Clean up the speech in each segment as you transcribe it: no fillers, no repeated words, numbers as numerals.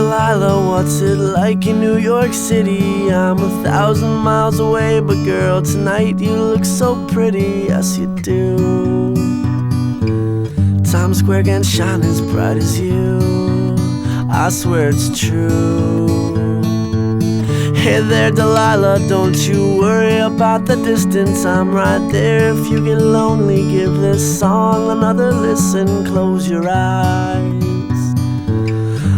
Delilah, what's it like in New York City? I'm 1,000 miles away, but girl, tonight you look so pretty, yes you do. Times Square can't shine as bright as you, I swear it's true. Hey there Delilah, don't you worry about the distance, I'm right there. If you get lonely, give this song another listen. Close your eyes,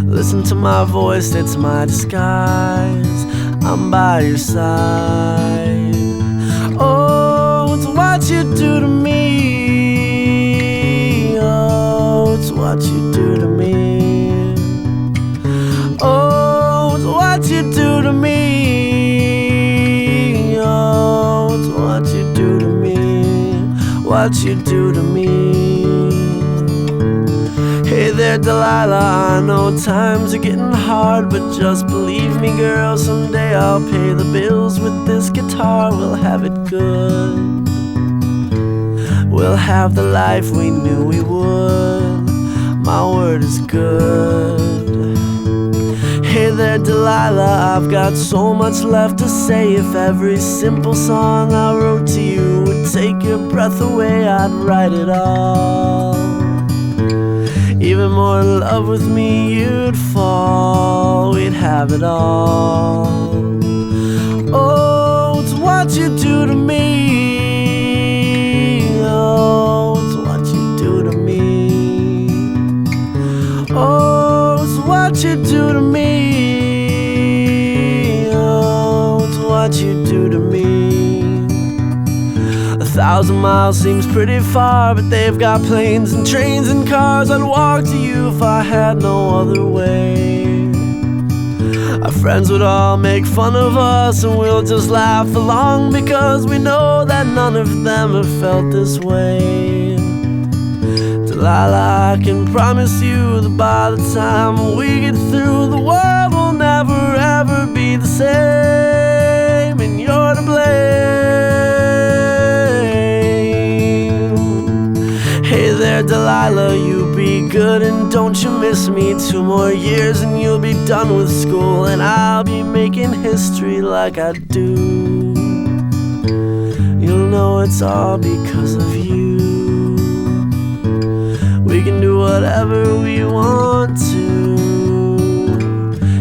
listen to my voice, it's my disguise. I'm by your side. Oh, it's what you do to me. Oh, it's what you do to me. Oh, it's what you do to me. Oh, it's what you do to me. What you do to me. Hey there Delilah, I know times are getting hard, but just believe me girl, someday I'll pay the bills with this guitar. We'll have it good, we'll have the life we knew we would. My word is good. Hey there Delilah, I've got so much left to say. If every simple song I wrote to you would take your breath away, I'd write it all. Even more in love with me you'd fall, we'd have it all. Oh, it's what you do to me. Oh, it's what you do to me. Oh, it's what you do to me. Oh, it's what you do to me. 1,000 miles seems pretty far, but they've got planes and trains and cars. I'd walk to you if I had no other way. Our friends would all make fun of us, and we'll just laugh along, because we know that none of them have felt this way. Delilah, I can promise you that by the time we get through, the world will never ever be the same, and you're to blame. Hey there Delilah, you be good and don't you miss me. 2 more years and you'll be done with school, and I'll be making history like I do. You'll know it's all because of you. We can do whatever we want to.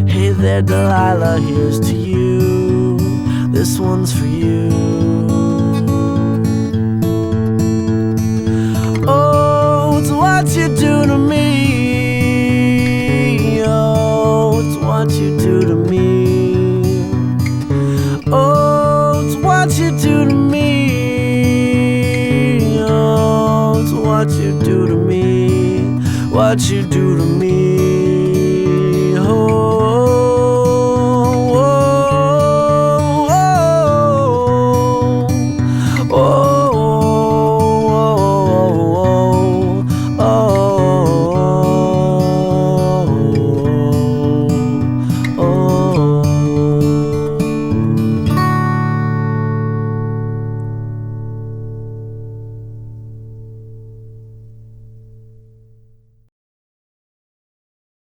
Hey there Delilah, here's to you. This one's for you. What you do to me. Oh, it's what you do to me. Oh, it's what you do to me. Oh, it's what you do to me. What you do to me.